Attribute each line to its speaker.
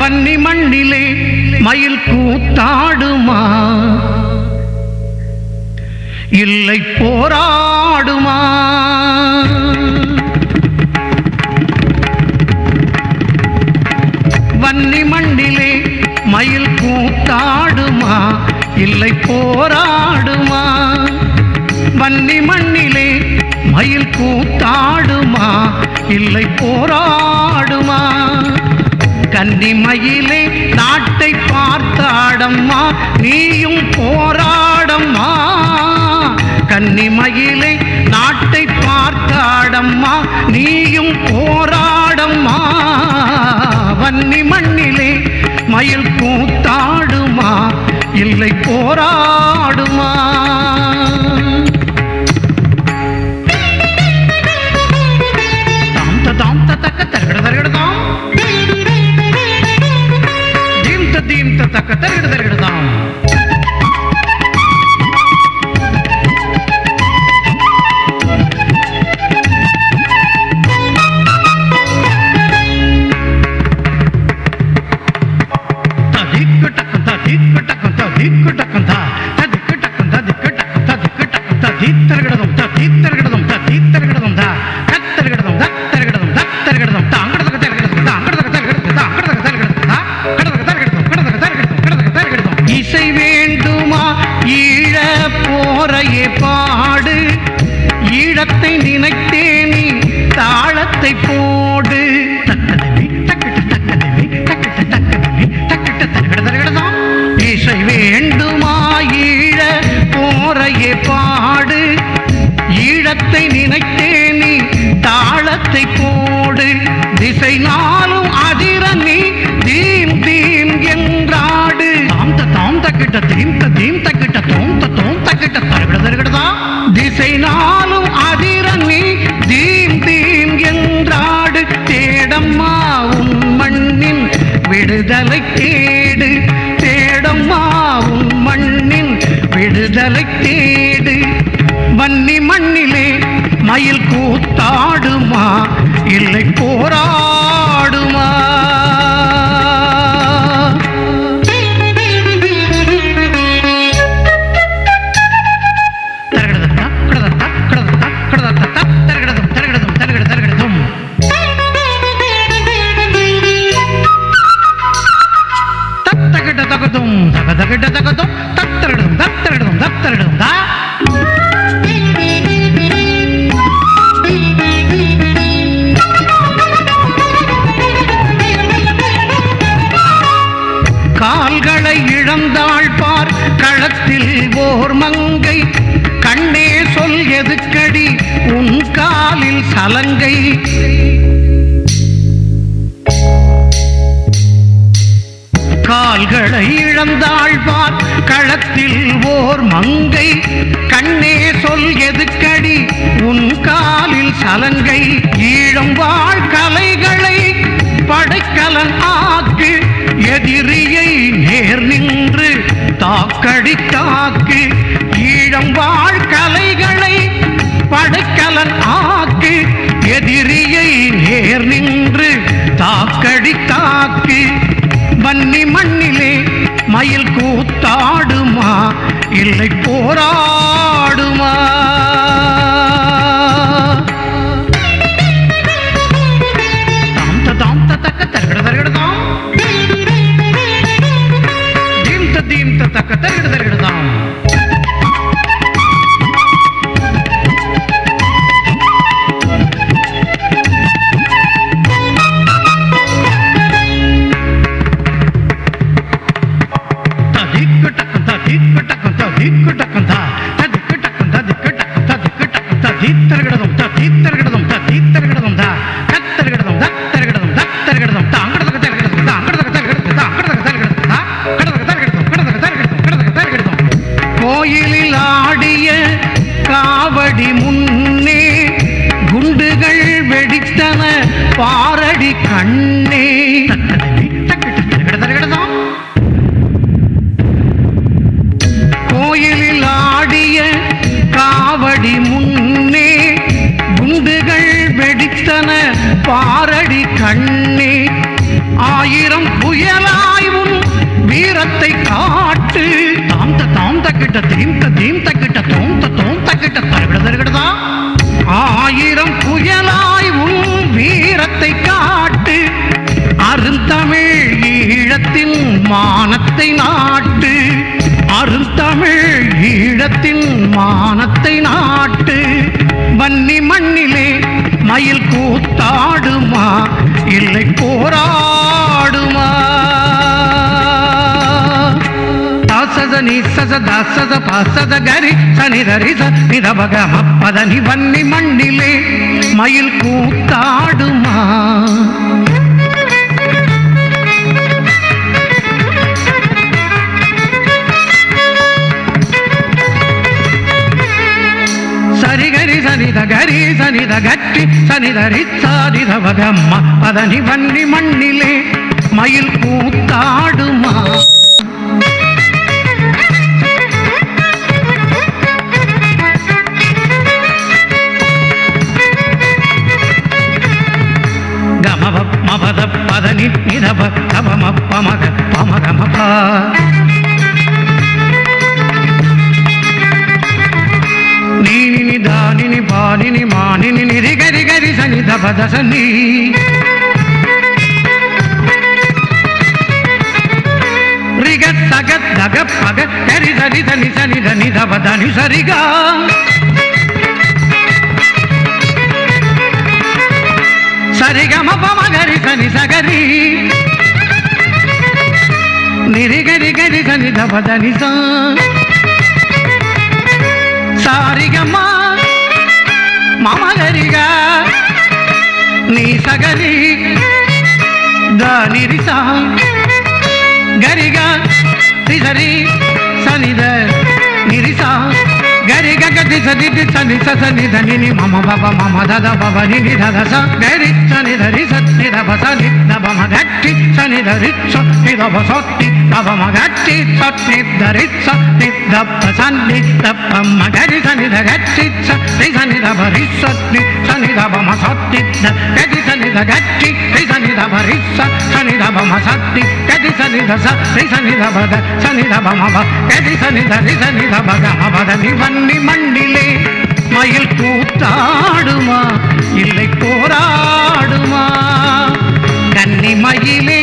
Speaker 1: பன்னி மண்ணிலே மயில் கூத்தாடுமா இல்லை போராடுமா வன்னி மண்ணிலே மயில் கூத்தாடுமா இல்லை போராடுமா வன்னி மண்ணிலே மயில் கூத்தாடுமா இல்லை போராடுமா கன்னி மயிலே நாட்டை பார்த்தாடம்மா நீயும் போராடம்மா கன்னி மயிலே நாட்டை பார்த்தாடம்மா நீயும் போராடம்மா வன்னி மண்ணிலே மயில் கூத்தாடுமா இல்லை போராடுமா தாம் தக்க தரகடதாம் தீம் தக்க தரகடதாம் இசை வேண்டுமா ஈழ போரையே பாடு ஈழத்தை நினைத்தேனி தாளத்தை போடு இசை வேண்டுமா ஈழ போரையே பாடு ஈழத்தை நினைத்தேனி தாளத்தை போடு திசை நாளும் அதிர நீ தீம் தீம் என்றாடு தாம் தக்கிட்ட தீம் தக்கிட்ட தோம் தக்கிட்ட தரகடதா திசை நாளும் அதிர நீ தீம் தீம் என்றாடு தேடம்மா உன் மண்ணின் விடுதலை தேடு தேடம்மா உன் மண்ணின் விடுதலை தேடு வன்னி மண்ணிலே மயில் கூத்தாடுமா இல்லை போராடுமா கால்களை இழந்தாள் பார் களத்தில் ஓர் மங்கை கண்ணே சொல் எதுக்கடி உன் காலில் சலங்கை கால்களை இழந்தாள் பார் களத்தில் ஓர் மங்கை கண்ணே சொல் எதுக்கடி உன் காலில் சலங்கை ஈழம் வாழ் கலைகளை படைக்கலன் ஆக்கு எதிரியை நேர் நின்று தாக்கடி தாக்கு ஈழம் வாழ் கலைகளை படைக்கலன் ஆக்கு எதிரியை நேர் நின்று தாக்கடி தாக்கு வன்னி மண்ணிலே மயில் கூத்தாடுமா இல்லை போராடுமா தாம் தக்க தரகடதாம் தீம் தக்க தரகடதாம் கோயிலில் ஆடிய காவடி முன்னே குண்டுகள் வெடித்தன பாரடி கண்ணே கோயிலில் ஆடிய தமிழ் ஈழத்தின் மானத்தை நாட்டு வன்னி மண்ணிலே மயில் கூத்தாடுமா இல்லை போராடுமா தாசத நிசத தாசத பாசத கரி சனிதரி நிதபக மப்பதனி வன்னி மண்ணிலே மயில் கூத்தாடுமா சரிகரி சனித கரி சனித கட்டி சனிதரி சாதிதவகம்மா பதனி வன்னி மண்ணிலே மயில் கூத்தாடுமா கமவ மபத பதனி நிதப கவம பமக பமகமபா நீனி தானினி பானினி மானினி நிரி கரி கரி சனி தபத சனி ரிகத் சகத் தக பக கரி சரி சனி சனி தனி தபதனி சரிகா சரிகம பமகரி சனி சகரி நிரி கரி கரி சனி தபதனி சா சாரிகம்மா மமகரிகா நீ சகரி தானிரிசா கரிகா திசரி சனித நிரிசா கரிக கதி சதி சனி சனி தனி மம பப மம தத பப நினி தத ச கரி சனி தரி சனி தப சனி தப மகட்டி சனி தரி சனி தப சத்தி தப மகட்டி சனி தரி சனி தப சனி தப மகரி சனி தகட்டி சனி தப ரி சனி தப ம சத்தி கதி சனி தகட்டி சனி தப ரி சனி தப ம சத்தி கதி சனி தச சனி தப சனி தப ம கதி சனி தரி சனி தப கம பத வன்னி மண்ணிலே மயில் கூத்தாடுமா இல்லை போராடுமா கன்னி மயிலே